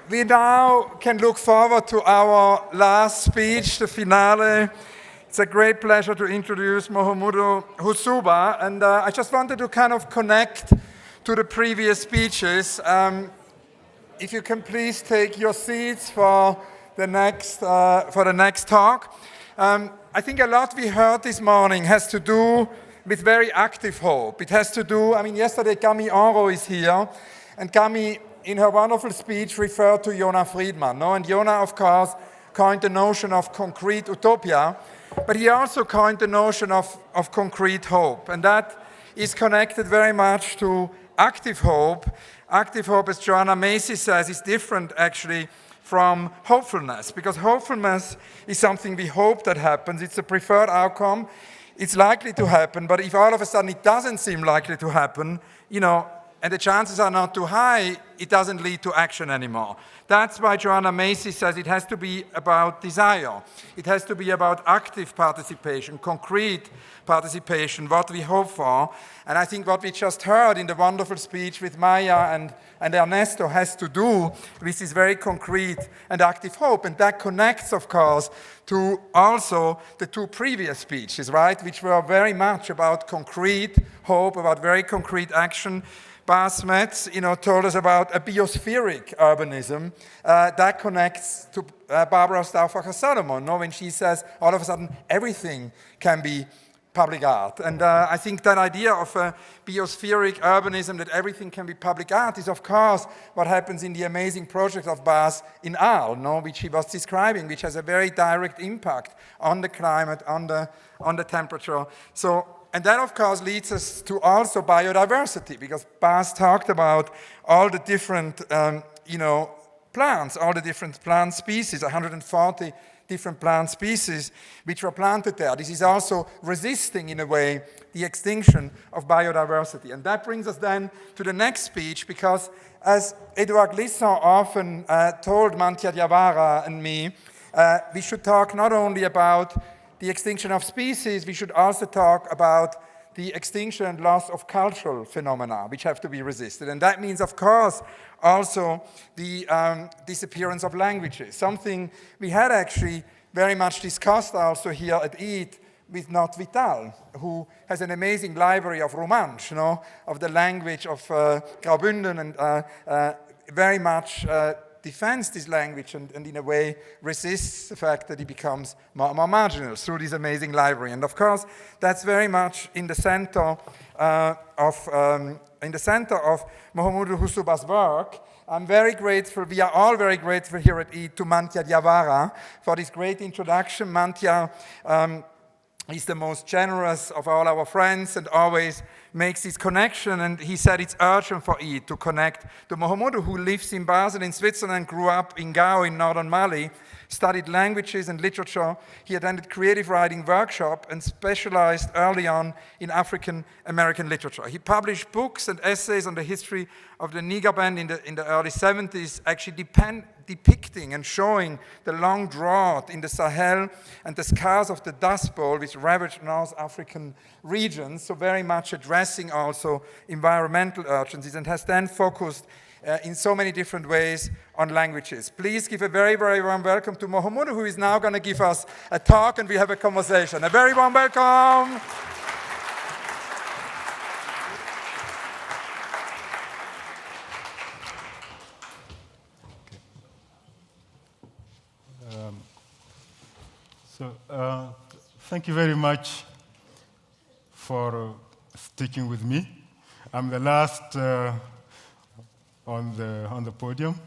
we now can look forward to our last speech, the finale. It's a great pleasure to introduce Mohomoudou Houssouba, and I just wanted to kind of connect to the previous speeches. If you can please take your seats for the next talk. I think a lot we heard this morning has to do with very active hope. It has to do, yesterday Camille Enro is here, and Camille, in her wonderful speech, referred to Jonah Friedman. No? And Jonah, of course, coined the notion of concrete utopia, but he also coined the notion of concrete hope. And that is connected very much to active hope. Active hope, as Joanna Macy says, is different actually from hopefulness, because hopefulness is something we hope that happens. It's a preferred outcome. It's likely to happen, but if all of a sudden it doesn't seem likely to happen, and the chances are not too high, it doesn't lead to action anymore. That's why Joanna Macy says it has to be about desire. It has to be about active participation, concrete participation, what we hope for. And I think what we just heard in the wonderful speech with Maya and Ernesto has to do with this very concrete and active hope. And that connects, of course, to also the two previous speeches, right, which were very much about concrete hope, about very concrete action. Bas Metz, told us about a biospheric urbanism. That connects to Barbara Stauffacher-Solomon, when she says all of a sudden everything can be public art. And I think that idea of a biospheric urbanism, that everything can be public art, is of course what happens in the amazing project of Bas in Arles, which he was describing, which has a very direct impact on the climate, on the temperature. And that, of course, leads us to also biodiversity, because Bas talked about all the different, plants, all the different plant species, 140 different plant species which were planted there. This is also resisting, in a way, the extinction of biodiversity. And that brings us then to the next speech, because as Edouard Glissant often told Mantia Diawara and me, we should talk not only about the extinction of species, we should also talk about the extinction and loss of cultural phenomena, which have to be resisted. And that means, of course, also the disappearance of languages, something we had actually very much discussed also here at E.A.T with Not Vital, who has an amazing library of Romansh, of the language of Graubünden, and very much defends this language and in a way resists the fact that it becomes more marginal through this amazing library. And of course, that's very much in the center of Mohomoudou Houssouba's work. I'm very grateful, we are all very grateful here at E.A.T to Mantia Diawara for this great introduction. Mantia is the most generous of all our friends and always makes this connection, and he said it's urgent for E.A.T to connect to Mohomoudou, who lives in Basel in Switzerland, grew up in Gao in northern Mali, studied languages and literature. He attended creative writing workshop and specialized early on in African American literature. He published books and essays on the history of the Niger Bend in the early 70s, actually depicting and showing the long drought in the Sahel and the scars of the Dust Bowl which ravaged North African regions, so very much addressing also environmental urgencies, and has then focused in so many different ways on languages. Please give a very, very warm welcome to Mohomoudou, who is now going to give us a talk and we have a conversation. A very warm welcome. Thank you very much for sticking with me. I'm the last on the podium.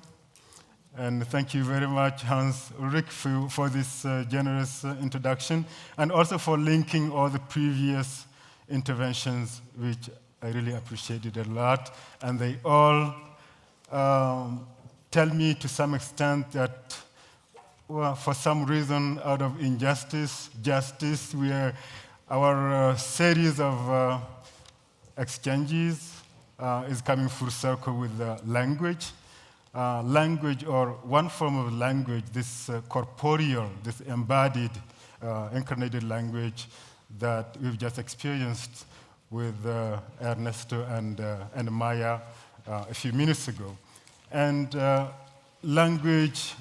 And thank you very much, Hans Ulrich, for this generous introduction, and also for linking all the previous interventions, which I really appreciated a lot. And they all tell me to some extent that, well, for some reason, out of injustice, justice, our series of exchanges is coming full circle with language. Language, or one form of language, this corporeal, this embodied, incarnated language that we've just experienced with Ernesto and Maya a few minutes ago. And language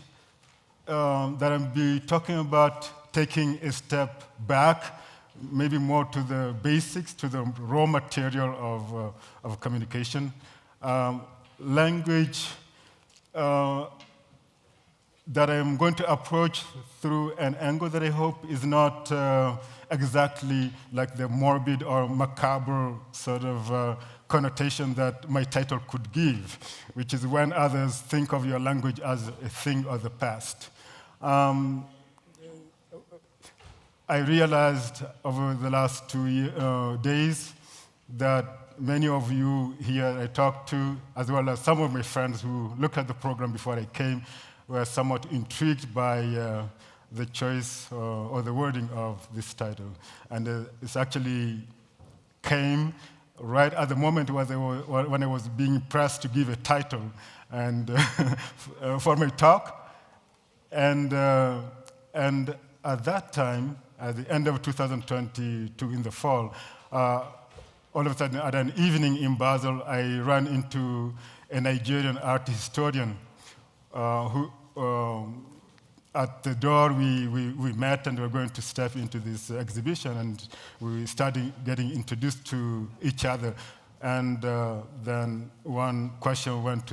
that I'll be talking about taking a step back, maybe more to the basics, to the raw material of communication. Language that I'm going to approach through an angle that I hope is not exactly like the morbid or macabre sort of connotation that my title could give, which is when others think of your language as a thing of the past. I realized over the last 2 days that many of you here I talked to, as well as some of my friends who looked at the program before I came, were somewhat intrigued by the choice or the wording of this title. And it actually came right at the moment when I was being pressed to give a title and for my talk. And at that time, at the end of 2022 in the fall, all of a sudden at an evening in Basel, I ran into a Nigerian art historian who, at the door, we met and we were going to step into this exhibition, and we started getting introduced to each other. And then one question led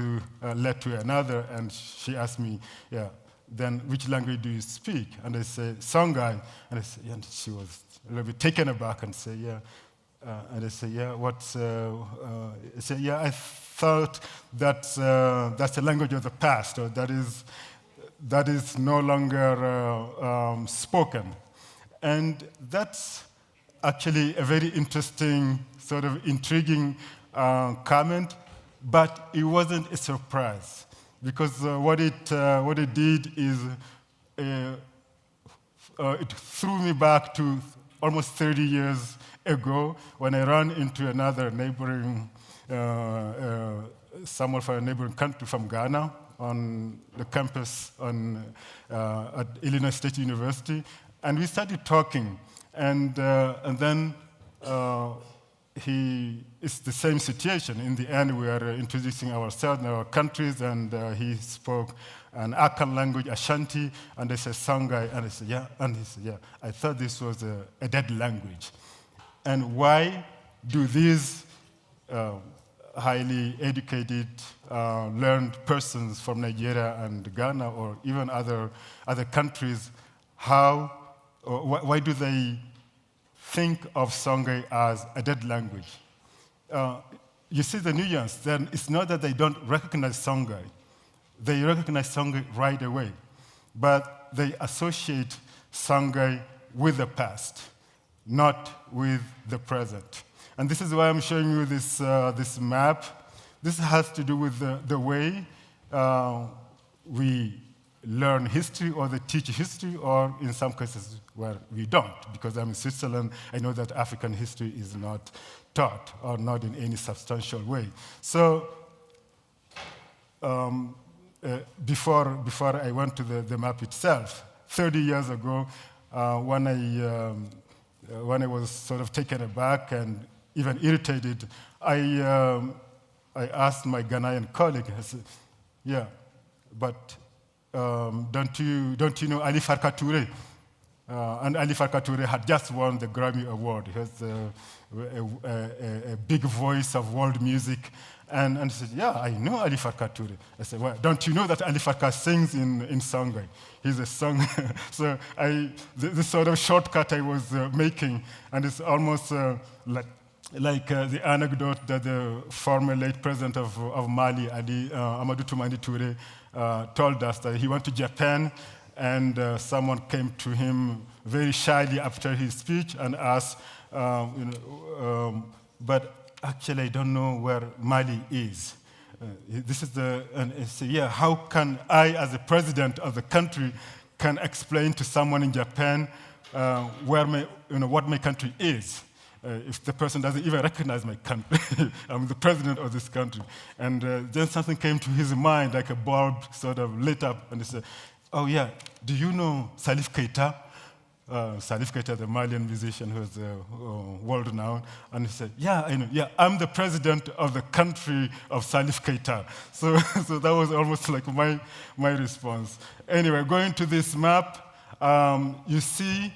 to another, and she asked me, yeah, then which language do you speak? And I said, Songhay. And she was a little bit taken aback and said, yeah. And I said, yeah, what's, I said, yeah, I thought that's a language of the past, or that is no longer spoken. And that's actually a very interesting, sort of intriguing comment, but it wasn't a surprise, because what it did is it threw me back to almost 30 years ago when I ran into another neighboring, someone from a neighboring country from Ghana on the campus at Illinois State University, and we started talking, and then it's the same situation. In the end, we are introducing ourselves and our countries, and he spoke an Akan language, Ashanti, and I said Songhay, and I said, yeah, and he said, yeah, I thought this was a dead language. And why do these highly educated, learned persons from Nigeria and Ghana, or even other countries, why do they think of Songhay as a dead language? You see the nuance. Then it's not that they don't recognize Songhay. They recognize Songhay right away, but they associate Songhay with the past, not with the present. And this is why I'm showing you this map. This has to do with the way we learn history, or they teach history, or in some cases where we don't. Because I'm in Switzerland, I know that African history is not taught, or not in any substantial way. So before I went to the map itself, 30 years ago, when I was sort of taken aback and even irritated, I asked my Ghanaian colleague, I said, yeah, but don't you know Ali Farka Touré? And Ali Farka Touré had just won the Grammy Award. He has a big voice of world music. And he said, yeah, I know Ali Farka Touré. I said, well, don't you know that Ali Farka sings in Songhay? He's a song. So the sort of shortcut I was making, and it's almost like the anecdote that the former late president of Mali, Amadou Toumani Touré, told us, that he went to Japan, and someone came to him very shyly after his speech and asked, but actually I don't know where Mali is. This is and he said, yeah, how can I, as the president of the country, can explain to someone in Japan what my country is? If the person doesn't even recognize my country. I'm the president of this country. And then something came to his mind, like a bulb sort of lit up, and he said, oh yeah, do you know Salif Keita? Salif Keita, the Malian musician who is world renowned, and he said, "Yeah, I know. Yeah, I'm the president of the country of Salif Keita." So, so that was almost like my response. Anyway, going to this map, you see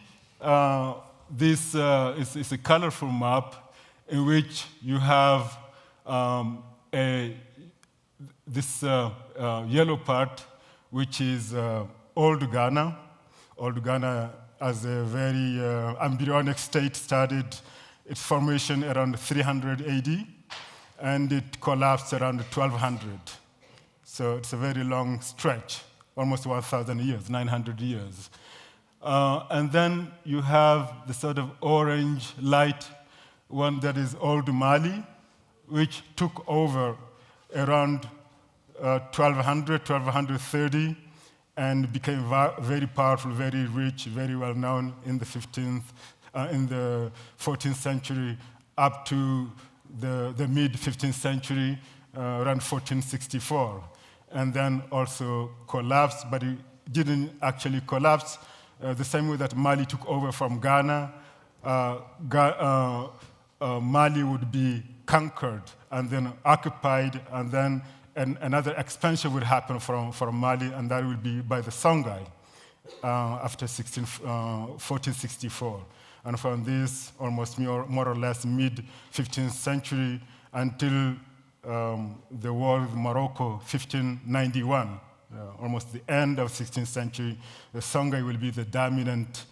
this is a colorful map in which you have this yellow part, which is old Ghana. Old Ghana, as a very embryonic state, started its formation around 300 AD, and it collapsed around 1200. So it's a very long stretch, almost 1,000 years, 900 years. And then you have the sort of orange light one that is old Mali, which took over around 1200, 1230, and became very powerful, very rich, very well known in the 14th century up to the mid 15th century, around 1464, and then also collapsed, but it didn't actually collapse. The same way that Mali took over from Ghana, Mali would be conquered and then occupied, and then another expansion would happen from Mali, and that will be by the Songhay after 1464. And from this, almost more or less mid-15th century until the war with Morocco, 1591, almost the end of 16th century, the Songhay will be the dominant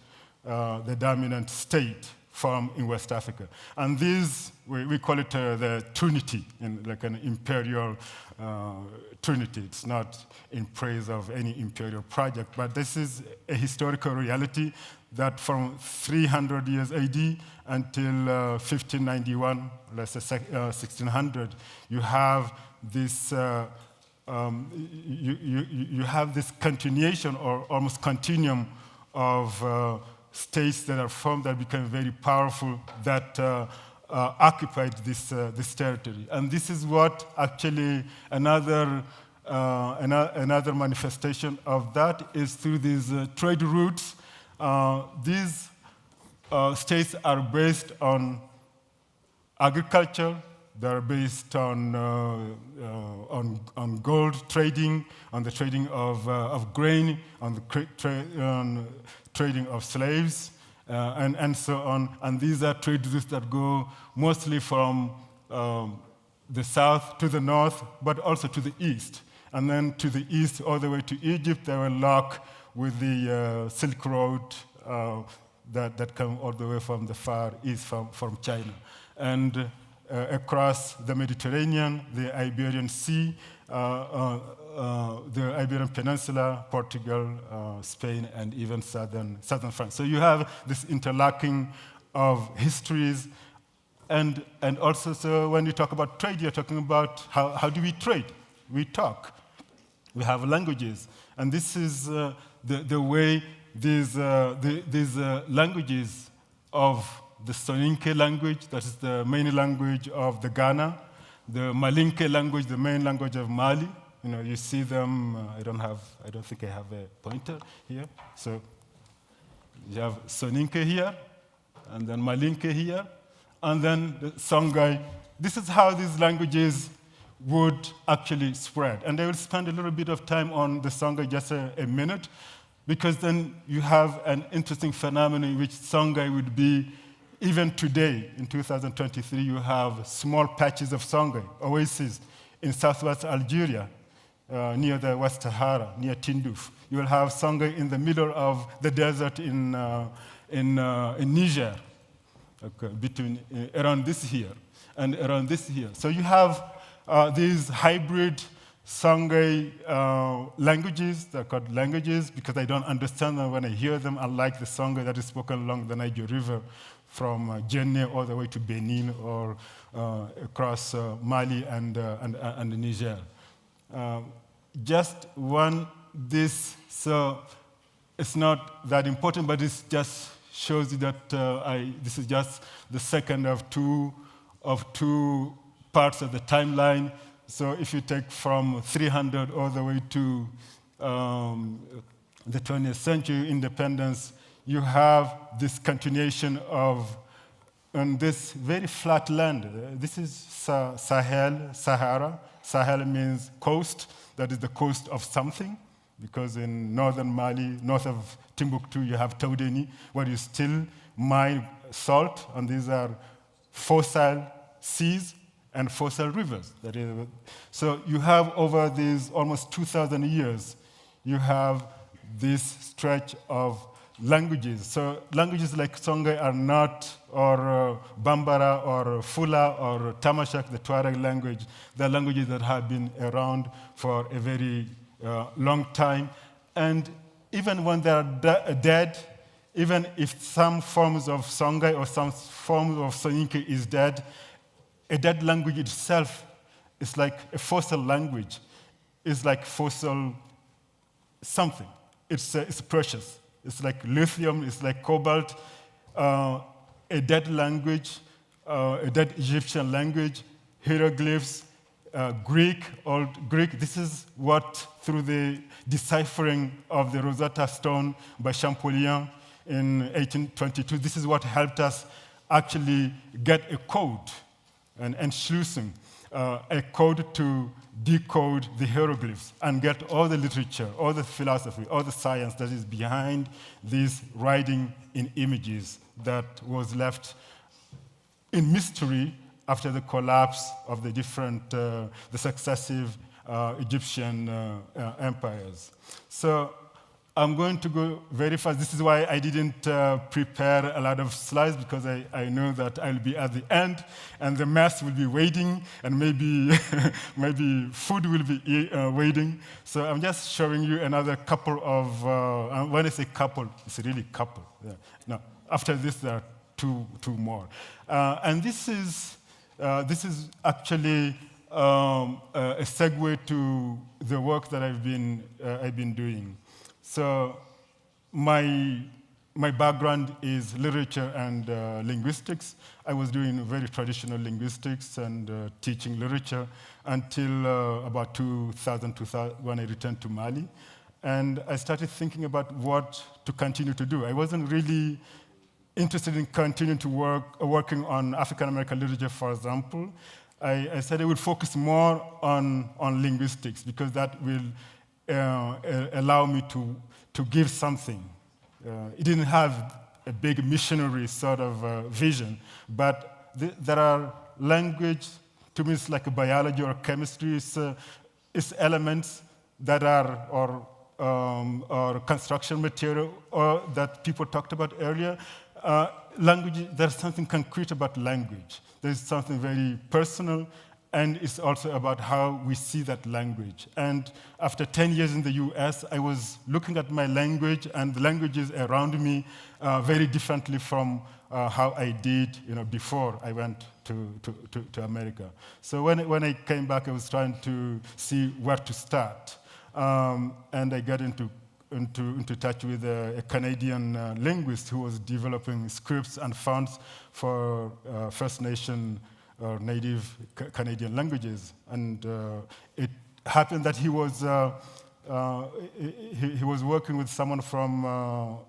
state form in West Africa. And this, we call it the Trinity, like an imperial Trinity. It's not in praise of any imperial project, but this is a historical reality that from 300 years AD until 1591, let's say 1600, you have this you have this continuation or almost continuum of states that are formed that became very powerful that occupied this territory. And this is what actually another manifestation of that is through these trade routes. These states are based on agriculture. They're based on gold trading, on the trading of grain, on the trading of slaves, and so on. And these are trade routes that go mostly from the south to the north, but also to the east. And then to the east, all the way to Egypt, they were locked with the Silk Road that come all the way from the far east, from China. And across the Mediterranean, the Iberian Sea, the Iberian Peninsula, Portugal, Spain, and even southern France. So you have this interlocking of histories, and also, so when you talk about trade, you're talking about how do we trade? We talk. We have languages, and this is the way these languages of the Soninke language, that is the main language of the Ghana, the Malinke language, the main language of Mali. You know, you see them. I don't think I have a pointer here. So you have Soninke here, and then Malinke here, and then the Songhay. This is how these languages would actually spread. And I will spend a little bit of time on the Songhay, just a minute, because then you have an interesting phenomenon in which Songhay would be. Even today, in 2023, you have small patches of Songhay, oases, in southwest Algeria, near the West Sahara, near Tindouf. You will have Songhay in the middle of the desert in Niger, okay, around this here and around this here. So you have these hybrid Songhay languages. They're called languages because I don't understand them when I hear them, unlike the Songhay that is spoken along the Niger River from Djenné all the way to Benin or across Mali and Niger. Just so it's not that important, but it just shows you that this is just the second of two parts of the timeline. So if you take from 300 all the way to the 20th century independence, you have this continuation of on this very flat land. This is Sahel, Sahara. Sahel means coast, that is the coast of something, because in northern Mali, north of Timbuktu, you have Taudeni, where you still mine salt, and these are fossil seas and fossil rivers. So you have over these almost 2,000 years, you have this stretch of languages. So languages like Songhay are not, or Bambara, or Fula, or Tamashek, the Tuareg language. They're languages that have been around for a very long time. And even when they're dead, even if some forms of Songhay or some forms of Soninke is dead, a dead language itself is like a fossil language. It's like fossil something. It's precious. It's like lithium, it's like cobalt. A dead language, a dead Egyptian language, hieroglyphs, Greek, Old Greek. This is what, through the deciphering of the Rosetta Stone by Champollion in 1822, this is what helped us actually get a code, and Schlüssel, a code to decode the hieroglyphs and get all the literature, all the philosophy, all the science that is behind this writing in images that was left in mystery after the collapse of the successive Egyptian empires. So I'm going to go very fast. This is why I didn't prepare a lot of slides, because I know that I'll be at the end, and the mess will be waiting, and maybe food will be waiting. So I'm just showing you another couple of, when I say couple, it's really couple. Yeah. No, after this, there are two more. And this is actually a segue to the work that I've been doing. So my background is literature and linguistics. I was doing very traditional linguistics and teaching literature until about 2000 when I returned to Mali. And I started thinking about what to continue to do. I wasn't really interested in continuing to working on African American literature, for example. I said I would focus more on linguistics, because that will allow me to give something. It didn't have a big missionary sort of vision, but there are language, to me it's like a biology or chemistry, it's elements that are, or construction material, or that people talked about earlier. Language, there's something concrete about language. There's something very personal, and it's also about how we see that language. And after 10 years in the US, I was looking at my language and the languages around me very differently from how I did before I went to America. So when I came back, I was trying to see where to start. And I got into touch with a Canadian linguist who was developing scripts and fonts for First Nation or native Canadian languages. And it happened that he was working with someone from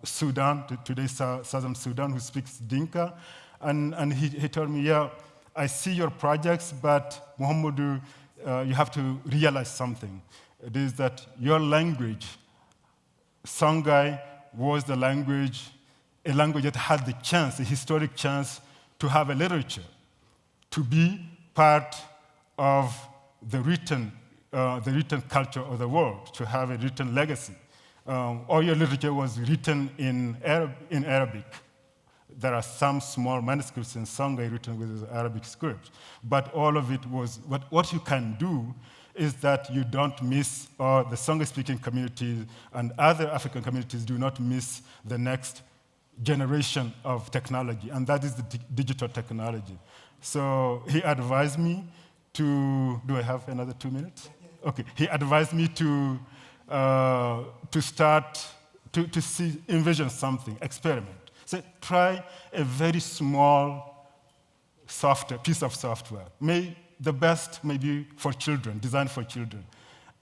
Sudan, today's Southern Sudan, who speaks Dinka. And he told me, yeah, I see your projects, but Mohomoudou, you have to realize something. It is that your language, Songhay, was a language that had the chance, a historic chance, to have a literature, to be part of the written culture of the world, to have a written legacy. All your literature was written in Arabic. There are some small manuscripts in Songhay written with Arabic script, but all of it was, what you can do is that you don't miss, or the Songhay-speaking community and other African communities do not miss the next generation of technology, and that is the digital technology. So he advised me to, do I have another 2 minutes? Okay, he advised me to start, to envision something, experiment. So try a very small piece of software. The best may be for children, designed for children,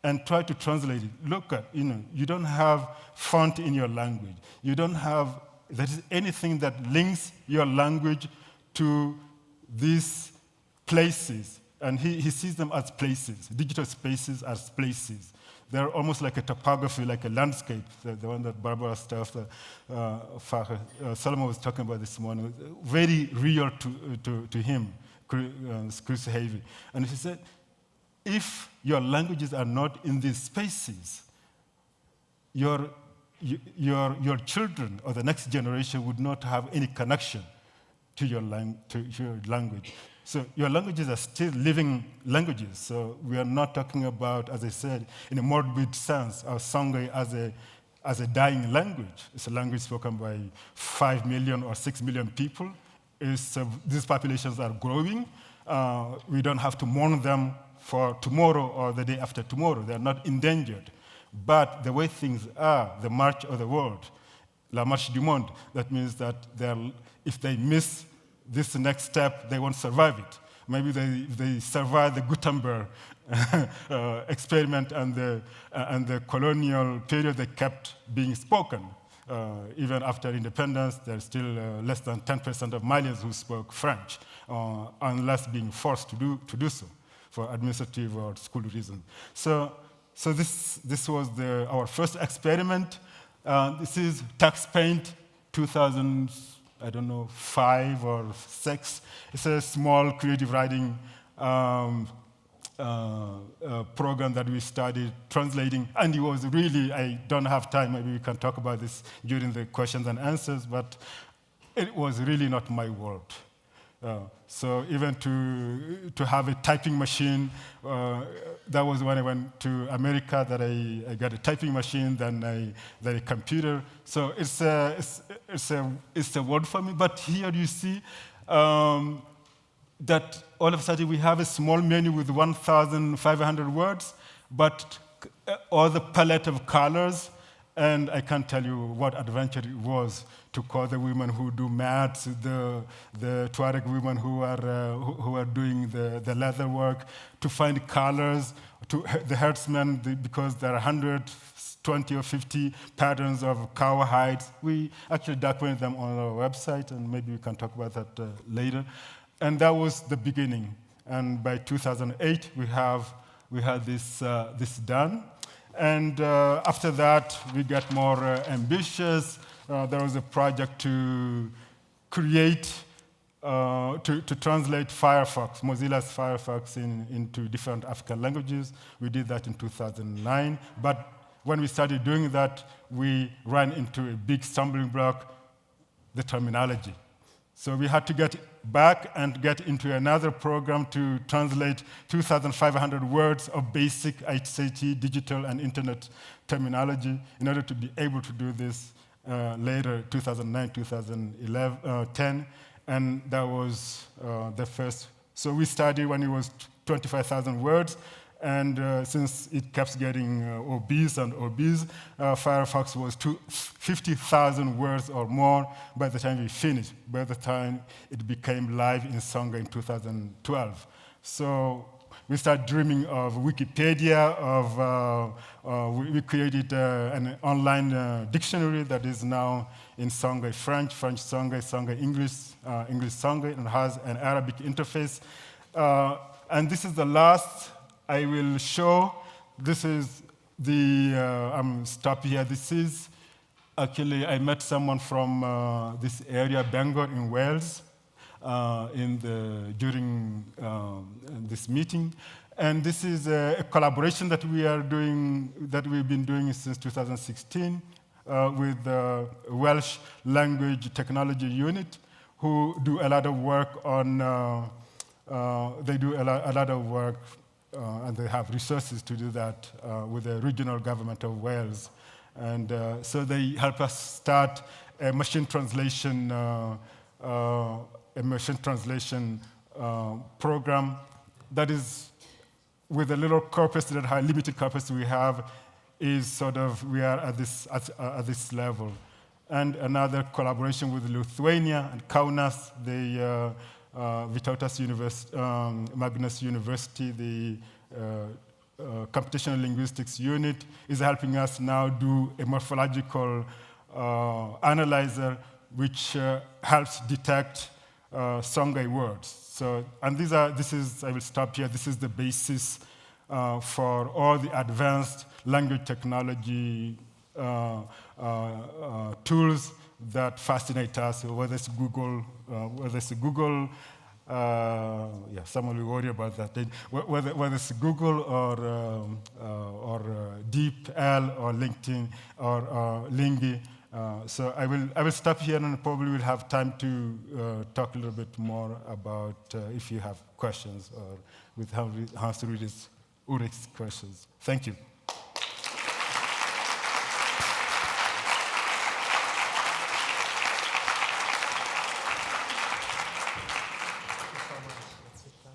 and try to translate it. Look at, you don't have font in your language. You don't have there is anything that links your language to these places. And he sees them as places, digital spaces as places. They're almost like a topography, like a landscape, the one that Barbara Staff, Solomon was talking about this morning, very real to him, Chris Havey. And he said, if your languages are not in these spaces, your children or the next generation would not have any connection to your language. So your languages are still living languages. So we are not talking about, as I said, in a morbid sense, our Songhay as a dying language. It's a language spoken by 5 million or 6 million people. These populations are growing. We don't have to mourn them for tomorrow or the day after tomorrow. They're not endangered. But the way things are, the march of the world, la marche du monde, that means that if they miss this next step, they won't survive it. Maybe they survive the Gutenberg experiment and the colonial period they kept being spoken. Even after independence, there's still less than 10% of Malians who spoke French, unless being forced to do so for administrative or school reasons. So this was our first experiment. This is Tax Paint 2000. I don't know, 5 or 6. It's a small creative writing program that we started translating. And it was really, I don't have time, maybe we can talk about this during the questions and answers, but it was really not my world. So even to have a typing machine, that was when I went to America that I got a typing machine, then a computer. So it's a word for me. But here you see that all of a sudden we have a small menu with 1,500 words, but all the palette of colors. And I can't tell you what adventure it was to call the women who do mats, the Tuareg women who are doing the leather work, to find colors, to the herdsmen, because there are 120 or 50 patterns of cow hides. We actually document them on our website, and maybe we can talk about that later. And that was the beginning. And by 2008, we had this done. And after that, we got more ambitious. There was a project to create, to translate Firefox, Mozilla's Firefox into different African languages. We did that in 2009. But when we started doing that, we ran into a big stumbling block, the terminology. So we had to get back and get into another program to translate 2,500 words of basic ICT, digital and internet terminology in order to be able to do this later, 2009, 2010. And that was the first. So we started when it was 25,000 words. And since it kept getting obese and obese, Firefox was 50,000 words or more by the time we finished, by the time it became live in Songhay in 2012. So we started dreaming of Wikipedia, we created an online dictionary that is now in Songhay French, French Songhay, Songhay English, English Songhay, and has an Arabic interface. And this is the last I will show. This is I'm stop here. This is, actually, I met someone from this area, Bangor in Wales, during this meeting. And this is a collaboration that we've been doing since 2016 with the Welsh Language Technology Unit, who do a lot of work on, they do a lot of work and they have resources to do that with the regional government of Wales. And so they help us start a machine translation program that is, with a little corpus, that high limited corpus we have, is sort of, we are at this level. And another collaboration with Lithuania and Kaunas, the Vytautas Magnus University, the computational linguistics unit, is helping us now do a morphological analyzer which helps detect Songhay words. So, and I will stop here. This is the basis for all the advanced language technology tools that fascinate us, whether it's Google, someone will worry about that. Whether it's Google or DeepL or LinkedIn or Lingy. So I will stop here and probably will have time to talk a little bit more about if you have questions or with Hans Ulrich's questions. Thank you.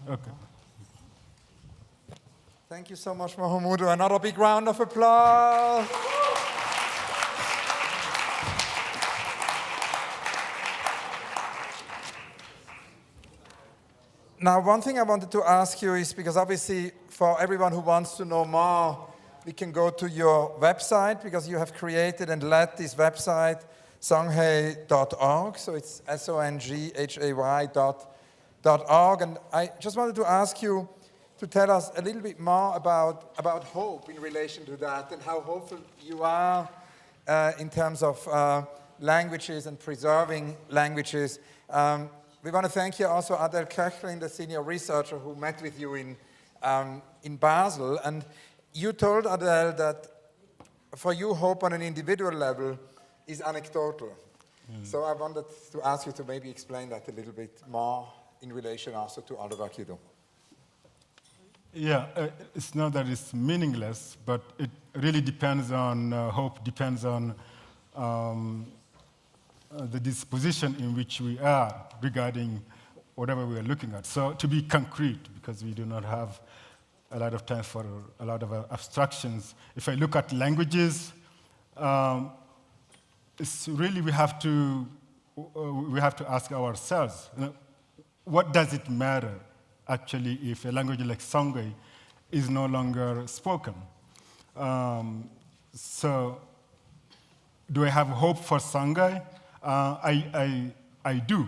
Okay. Thank you so much, Mohomoudou. Another big round of applause. Now, one thing I wanted to ask you is, because obviously for everyone who wants to know more, we can go to your website, because you have created and led this website, songhay.org, so it's songhay.org. And I just wanted to ask you to tell us a little bit more about hope in relation to that, and how hopeful you are in terms of languages and preserving languages. We want to thank you also, Adel Köchlin, the senior researcher who met with you in Basel. And you told Adel that for you, hope on an individual level is anecdotal. So I wanted to ask you to maybe explain that a little bit more in relation also to all the work you do. Yeah, it's not that it's meaningless, but it really depends on, hope depends on the disposition in which we are regarding whatever we are looking at. So to be concrete, because we do not have a lot of time for a lot of abstractions, if I look at languages, it's really we have to ask ourselves, what does it matter actually if a language like Songhay is no longer spoken? So do I have hope for Songhay? I do.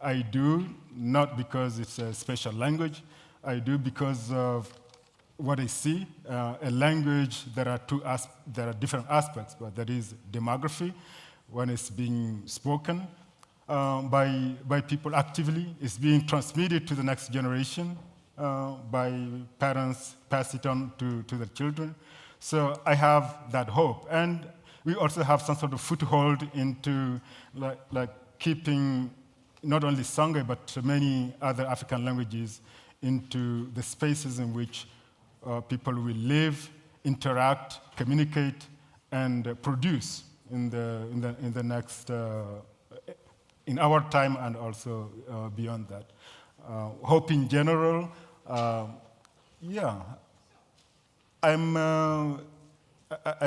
I do, not because it's a special language. I do because of what I see. A language, there are different aspects, but there is demography, when it's being spoken by people actively. It's being transmitted to the next generation by parents, pass it on to their children. So I have that hope. And we also have some sort of foothold into like keeping not only Songhay, but many other African languages into the spaces in which people will live, interact, communicate, and produce in the next, in our time and also beyond that. Hope in general, yeah. I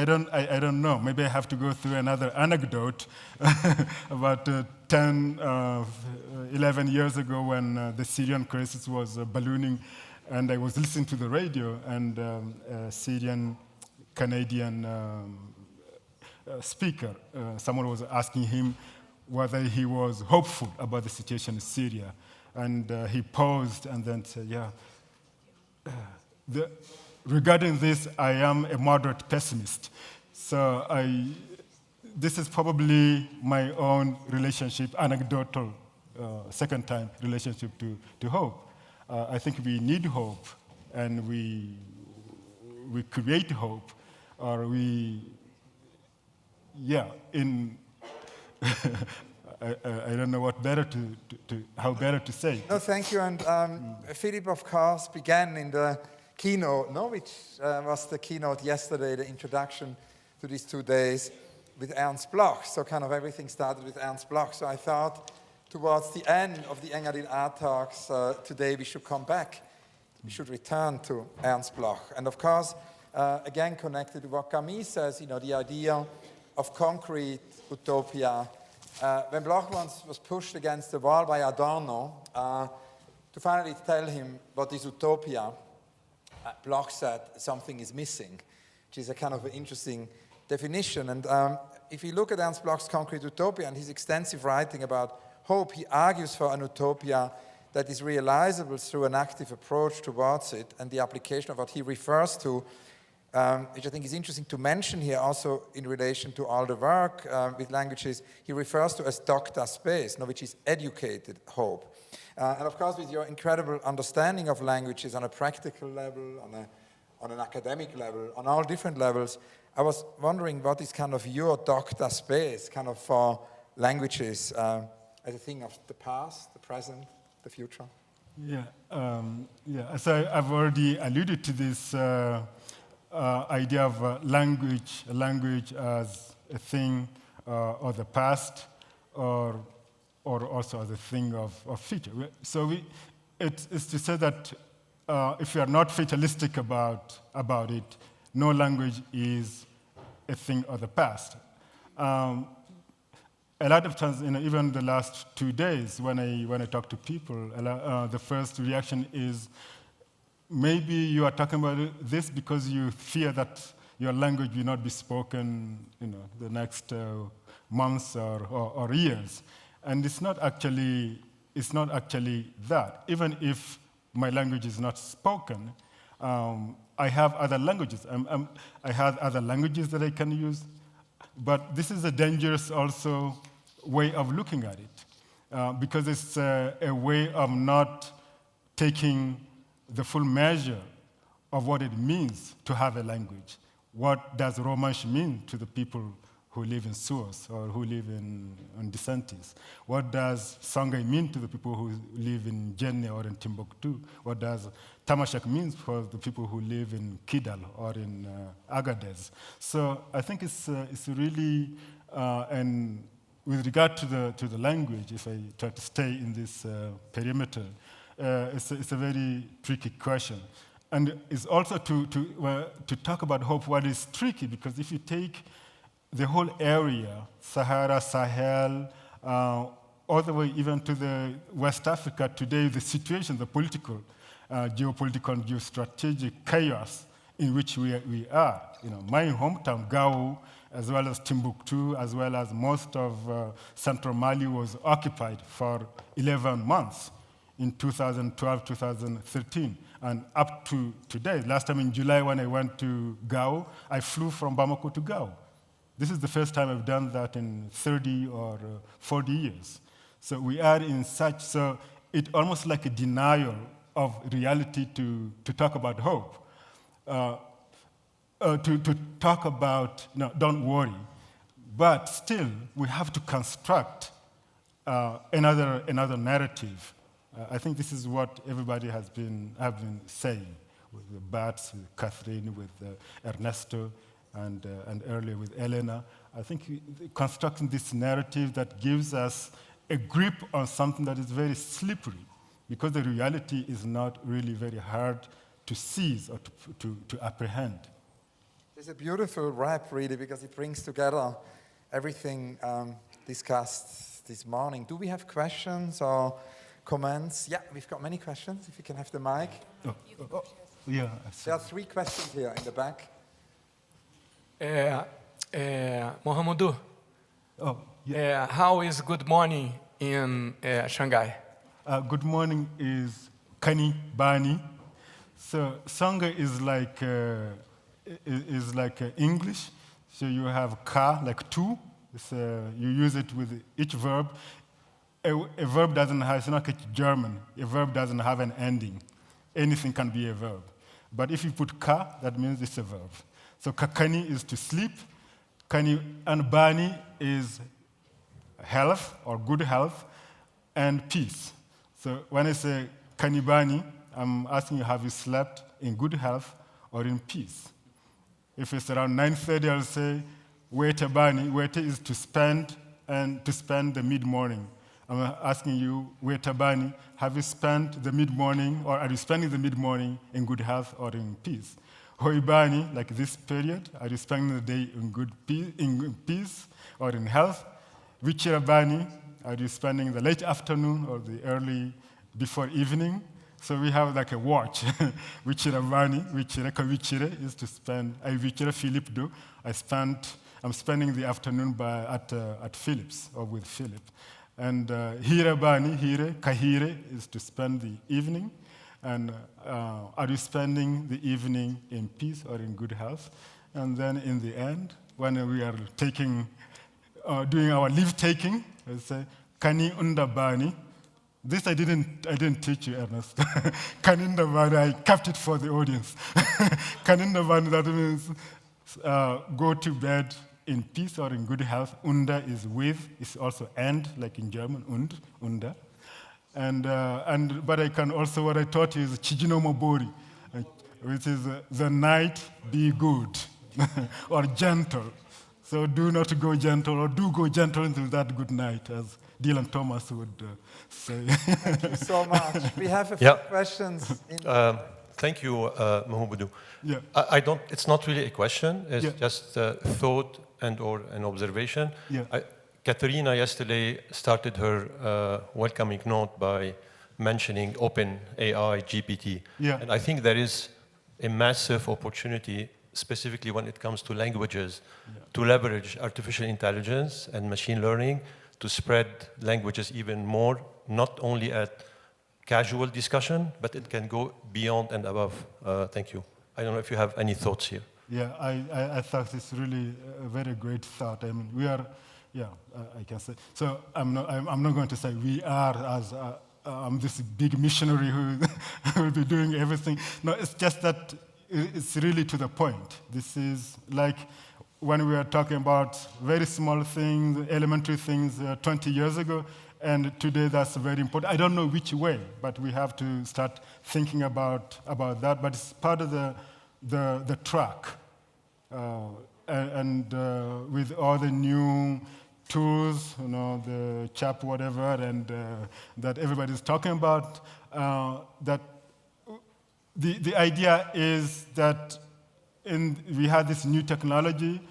don't know. Maybe I have to go through another anecdote about 10, 11 years ago when the Syrian crisis was ballooning, and I was listening to the radio, and a Syrian Canadian speaker, someone was asking him whether he was hopeful about the situation in Syria, and he paused and then said, "Yeah." Regarding this, I am a moderate pessimist. So this is probably my own relationship, anecdotal, second-time relationship to hope. I think we need hope, and we create hope, or I don't know what how better to say. No, thank you. And Philip, of course, began in the keynote, which was the keynote yesterday, the introduction to these 2 days with Ernst Bloch. So kind of everything started with Ernst Bloch. So I thought towards the end of the Engadin art talks today, we should come back. We should return to Ernst Bloch. And of course, again, connected to what Camille says, the idea of concrete utopia. When Bloch once was pushed against the wall by Adorno to finally tell him what is utopia, Bloch said something is missing, which is a kind of an interesting definition. And if you look at Ernst Bloch's Concrete Utopia and his extensive writing about hope, he argues for an utopia that is realizable through an active approach towards it and the application of what he refers to, which I think is interesting to mention here also in relation to all the work with languages, he refers to as docta spes, which is educated hope. And of course, with your incredible understanding of languages on a practical level, on an academic level, on all different levels, I was wondering what is kind of your docta spes kind of for languages as a thing of the past, the present, the future? Yeah, as I've already alluded to this idea of language as a thing of the past, or also as a thing of future. So it's to say that if we are not fatalistic about it, no language is a thing of the past. A lot of times, even the last 2 days, when I talk to people, the first reaction is, maybe you are talking about this because you fear that your language will not be spoken, the next months or years, and it's not actually that. Even if my language is not spoken, I have other languages. I have other languages that I can use, but this is a dangerous also way of looking at it, because it's a way of not taking the full measure of what it means to have a language. What does Romansh mean to the people who live in Sousse or who live in Decentis? What does Songhay mean to the people who live in Jenne or in Timbuktu? What does Tamashek mean for the people who live in Kidal or in Agadez? So I think it's really, and with regard to the language, if I try to stay in this perimeter, it's a very tricky question. And it's also to talk about hope, what is tricky, because if you take the whole area, Sahara, Sahel, all the way even to the West Africa today, the situation, the political, geopolitical and geostrategic chaos in which we are. My hometown, Gao, as well as Timbuktu, as well as most of central Mali was occupied for 11 months in 2012, 2013, and up to today. Last time in July when I went to Gao, I flew from Bamako to Gao. This is the first time I've done that in 30 or 40 years. So we are in such, so it's almost like a denial of reality to talk about hope. To talk about, no, don't worry, but still we have to construct another narrative. I think this is what everybody have been saying, with Bats, with Catherine, with Ernesto, and earlier with Elena. I think constructing this narrative that gives us a grip on something that is very slippery, because the reality is not really very hard to seize or to apprehend. It's a beautiful rap, really, because it brings together everything discussed this morning. Do we have questions or comments? Yeah, we've got many questions, if you can have the mic. Yeah. There are 3 questions here in the back. Mohomoudou, how is good morning in Shanghai? Good morning is Kani Bani. So Songhay is like English. So you have ka, like to. You use it with each verb. A verb doesn't have, it's not like German. A verb doesn't have an ending. Anything can be a verb. But if you put ka, that means it's a verb. So kakani is to sleep. Kani and bani is health or good health and peace. So when I say kani bani, I'm asking you, have you slept in good health or in peace? If it's around 9:30, I'll say wete bani. Wete is to spend the mid-morning. I'm asking you, wete bani, have you spent the mid-morning, or are you spending the mid-morning in good health or in peace? Hoibani, like this period, are you spending the day in peace or in health? Vichirabani, are you spending the late afternoon or the early before evening? So we have like a watch. Vichirabani, vichire is to spend. I vichire Philip do. I spent I'm spending the afternoon at Philip's, or with Philip. And hire bani, hire, kahire is to spend the evening. And are you spending the evening in peace or in good health? And then in the end, when we are doing our leave taking, we say, kani unda bani. This I didn't teach you, Ernest. Kani unda bani, I kept it for the audience. Kani unda bani, that means go to bed in peace or in good health. Unda is with, it's also and, like in German, unda. But I can also, what I taught you is chijino mobori, which is the night be good or gentle. So do not go gentle, or do go gentle into that good night, as Dylan Thomas would say. Thank you so much. We have a few questions. Thank you, Mohomoudou. Yeah. It's not really a question, it's Yeah. just a thought or an observation. Yeah. Katerina yesterday started her welcoming note by mentioning open AI, GPT. Yeah. And I think there is a massive opportunity, specifically when it comes to languages, to leverage artificial intelligence and machine learning to spread languages even more, not only at casual discussion, but it can go beyond and above. Thank you. I don't know if you have any thoughts here. Yeah, I thought it's really a very great thought. I mean, we are, I can say. So I'm not going to say we are as I'm this big missionary who will be doing everything. No, it's just that it's really to the point. This is like when we were talking about very small things, elementary things 20 years ago, and today that's very important. I don't know which way, but we have to start thinking about that. But it's part of the track. With all the new tools, the CHAP whatever, and that everybody's talking about, that the idea is that we have this new technology,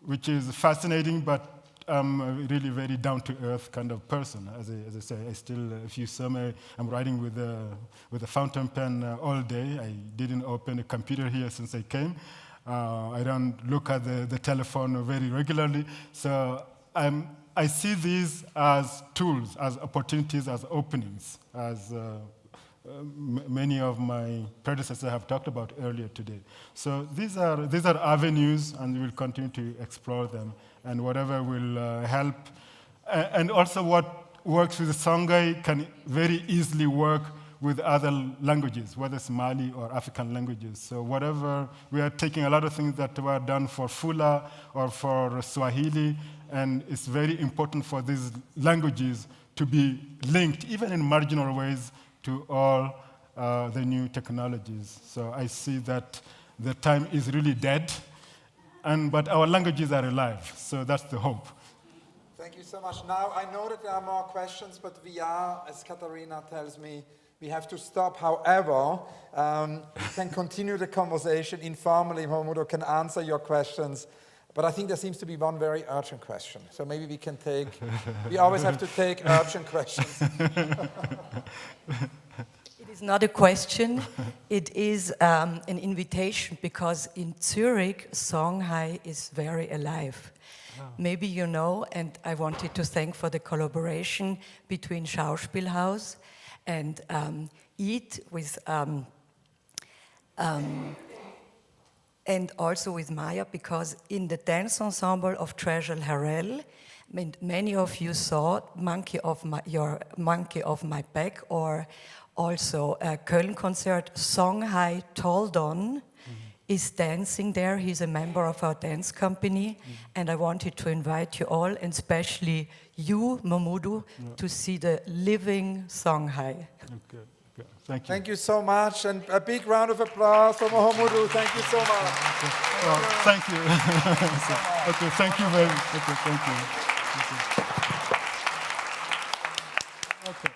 which is fascinating, but I'm a really very down-to-earth kind of person. As I say, I still, if you saw me, I'm writing with a fountain pen all day. I didn't open a computer here since I came. I don't look at the telephone very regularly. So I see these as tools, as opportunities, as openings, as many of my predecessors have talked about earlier today. So these are avenues, and we will continue to explore them, and whatever will help. And also what works with Songhay can very easily work with other languages, whether it's Mali or African languages. So whatever, we are taking a lot of things that were done for Fula or for Swahili, and it's very important for these languages to be linked, even in marginal ways, to all the new technologies. So I see that the time is really dead, but our languages are alive, so that's the hope. Thank you so much. Now, I know that there are more questions, but we are, as Katharina tells me, we have to stop. However, we can continue the conversation informally. Mohomoudou can answer your questions. But I think there seems to be one very urgent question. So maybe we can take, we always have to take urgent questions. It is not a question, it is an invitation, because in Zurich, Songhay is very alive. Oh. Maybe you know, and I wanted to thank for the collaboration between Schauspielhaus and E.A.T with and also with Maya, because in the dance ensemble of Treasure Harrell, many of you saw Your Monkey Off My Back, or also a Köln concert, Songhay Toldon is dancing there. He's a member of our dance company, and I wanted to invite you all, and especially you, Mohomoudou, to see the living Songhay. Okay. Thank you. Thank you so much, and a big round of applause for Mohomoudou. Thank you so much. Thank you. Okay, thank you very much. Okay, thank you. Okay.